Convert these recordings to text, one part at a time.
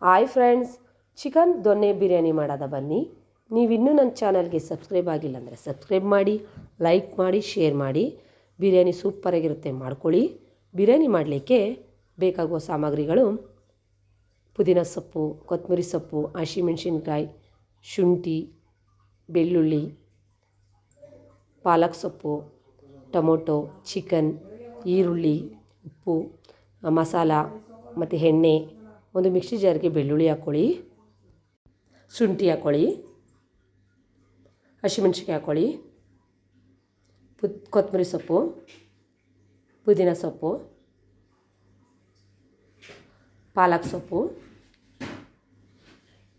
Hi friends, chicken ದೊನ್ನೆ ಬಿರಿಯಾನಿ ಮಾಡೋದ ಬನ್ನಿ. ನೀವಿನ್ನೂ ನನ್ನ ಚಾನಲ್ಗೆ ಸಬ್ಸ್ಕ್ರೈಬ್ ಆಗಿಲ್ಲ ಅಂದರೆ ಸಬ್ಸ್ಕ್ರೈಬ್ ಮಾಡಿ, ಲೈಕ್ ಮಾಡಿ, ಶೇರ್ ಮಾಡಿ. ಬಿರಿಯಾನಿ ಸೂಪರಾಗಿರುತ್ತೆ, ಮಾಡ್ಕೊಳ್ಳಿ. ಬಿರಿಯಾನಿ ಮಾಡಲಿಕ್ಕೆ ಬೇಕಾಗುವ ಸಾಮಗ್ರಿಗಳು: ಪುದೀನ ಸೊಪ್ಪು, ಕೊತ್ತಂಬರಿ ಸೊಪ್ಪು, ಹಸಿಮೆಣಸಿನ್ಕಾಯಿ, ಶುಂಠಿ, ಬೆಳ್ಳುಳ್ಳಿ, ಪಾಲಕ್ ಸೊಪ್ಪು, ಟೊಮೊಟೊ, ಚಿಕನ್, ಈರುಳ್ಳಿ, ಉಪ್ಪು, ಮಸಾಲ ಮತ್ತು ಎಣ್ಣೆ. ಒಂದು ಮಿಕ್ಸಿ ಜಾರ್ಗೆ ಬೆಳ್ಳುಳ್ಳಿ ಹಾಕ್ಕೊಳ್ಳಿ, ಶುಂಠಿ ಹಾಕ್ಕೊಳ್ಳಿ, ಹಸಿಮೆಣ್ಸಿನ್ಕಾಯಿ ಹಾಕ್ಕೊಳ್ಳಿ, ಕೊತ್ತಂಬರಿ ಸೊಪ್ಪು, ಪುದೀನ ಸೊಪ್ಪು, ಪಾಲಕ್ ಸೊಪ್ಪು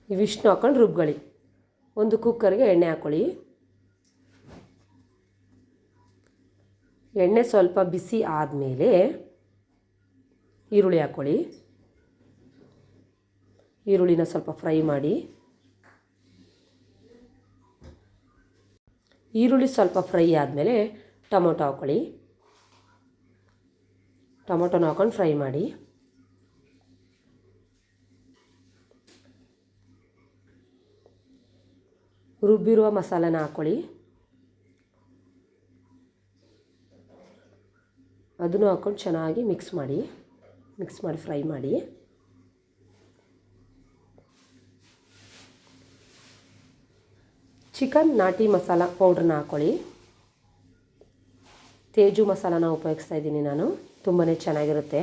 ಇವಿಷ್ಟು ಹಾಕ್ಕೊಂಡು ರುಬ್ಕೊಳ್ಳಿ. ಒಂದು ಕುಕ್ಕರ್ಗೆ ಎಣ್ಣೆ ಹಾಕ್ಕೊಳ್ಳಿ. ಎಣ್ಣೆ ಸ್ವಲ್ಪ ಬಿಸಿ ಆದಮೇಲೆ ಈರುಳ್ಳಿ ಹಾಕ್ಕೊಳ್ಳಿ. ಈರುಳ್ಳಿನ ಸ್ವಲ್ಪ ಫ್ರೈ ಮಾಡಿ. ಈರುಳ್ಳಿ ಸ್ವಲ್ಪ ಫ್ರೈ ಆದಮೇಲೆ ಟೊಮೊಟೊ ಹಾಕ್ಕೊಳ್ಳಿ. ಟೊಮೊಟೊನ ಹಾಕ್ಕೊಂಡು ಫ್ರೈ ಮಾಡಿ. ರುಬ್ಬಿರುವ ಮಸಾಲೆನ ಹಾಕ್ಕೊಳ್ಳಿ. ಅದನ್ನು ಹಾಕ್ಕೊಂಡು ಚೆನ್ನಾಗಿ ಮಿಕ್ಸ್ ಮಾಡಿ ಫ್ರೈ ಮಾಡಿ. ಚಿಕನ್ ನಾಟಿ ಮಸಾಲ ಪೌಡ್ರನ್ನ ಹಾಕ್ಕೊಳ್ಳಿ. ತೇಜು ಮಸಾಲಾನ ಉಪಯೋಗಿಸ್ತಾ ಇದ್ದೀನಿ ನಾನು, ತುಂಬಾ ಚೆನ್ನಾಗಿರುತ್ತೆ.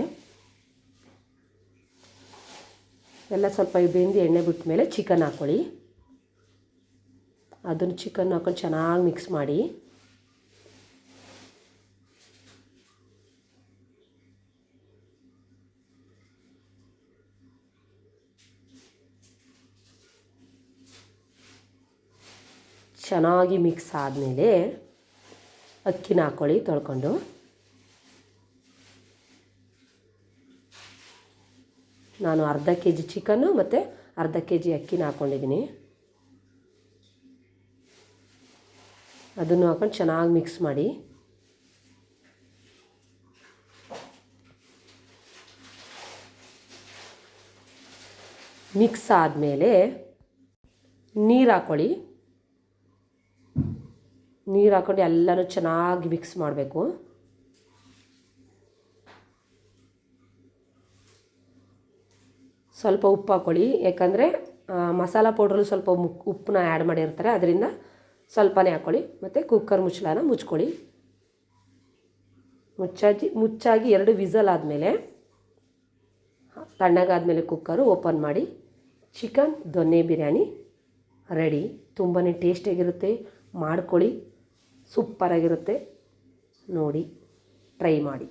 ಎಲ್ಲ ಸ್ವಲ್ಪ ಬೆಂದು ಎಣ್ಣೆ ಬಿಟ್ಟ ಮೇಲೆ ಚಿಕನ್ ಹಾಕ್ಕೊಳ್ಳಿ. ಅದನ್ನು ಚಿಕನ್ ಹಾಕ್ಕೊಂಡು ಚೆನ್ನಾಗಿ ಮಿಕ್ಸ್ ಮಾಡಿ. ಚೆನ್ನಾಗಿ ಮಿಕ್ಸ್ ಆದಮೇಲೆ ಅಕ್ಕಿನ ಹಾಕ್ಕೊಳ್ಳಿ ತೊಳ್ಕೊಂಡು. ನಾನು ಅರ್ಧ ಕೆಜಿ ಚಿಕನ್ನು ಮತ್ತು ಅರ್ಧ ಕೆಜಿ ಅಕ್ಕಿನ ಹಾಕ್ಕೊಂಡಿದ್ದೀನಿ. ಅದನ್ನು ಹಾಕ್ಕೊಂಡು ಚೆನ್ನಾಗಿ ಮಿಕ್ಸ್ ಮಾಡಿ. ಮಿಕ್ಸ್ ಆದಮೇಲೆ ನೀರು ಹಾಕ್ಕೊಳ್ಳಿ. ನೀರು ಹಾಕ್ಕೊಂಡು ಎಲ್ಲನೂ ಚೆನ್ನಾಗಿ ಮಿಕ್ಸ್ ಮಾಡಬೇಕು. ಸ್ವಲ್ಪ ಉಪ್ಪು ಹಾಕ್ಕೊಳ್ಳಿ, ಯಾಕಂದರೆ ಮಸಾಲ ಪೌಡ್ರಲ್ಲಿ ಸ್ವಲ್ಪ ಉಪ್ಪನ್ನ ಆ್ಯಡ್ ಮಾಡಿರ್ತಾರೆ, ಅದರಿಂದ ಸ್ವಲ್ಪನೇ ಹಾಕ್ಕೊಳ್ಳಿ. ಮತ್ತು ಕುಕ್ಕರ್ ಮುಚ್ಚಳನ ಮುಚ್ಕೊಳ್ಳಿ. ಮುಚ್ಚಾಗಿ 2 ವಿಸಲ್ ಆದಮೇಲೆ, ತಣ್ಣಗಾದಮೇಲೆ ಕುಕ್ಕರು ಓಪನ್ ಮಾಡಿ. ಚಿಕನ್ ದೊನ್ನೆ ಬಿರಿಯಾನಿ ರೆಡಿ. ತುಂಬಾ ಟೇಸ್ಟಿಯಾಗಿರುತ್ತೆ, ಮಾಡ್ಕೊಳ್ಳಿ. ಸೂಪರಾಗಿರುತ್ತೆ, ನೋಡಿ, ಟ್ರೈ ಮಾಡಿ.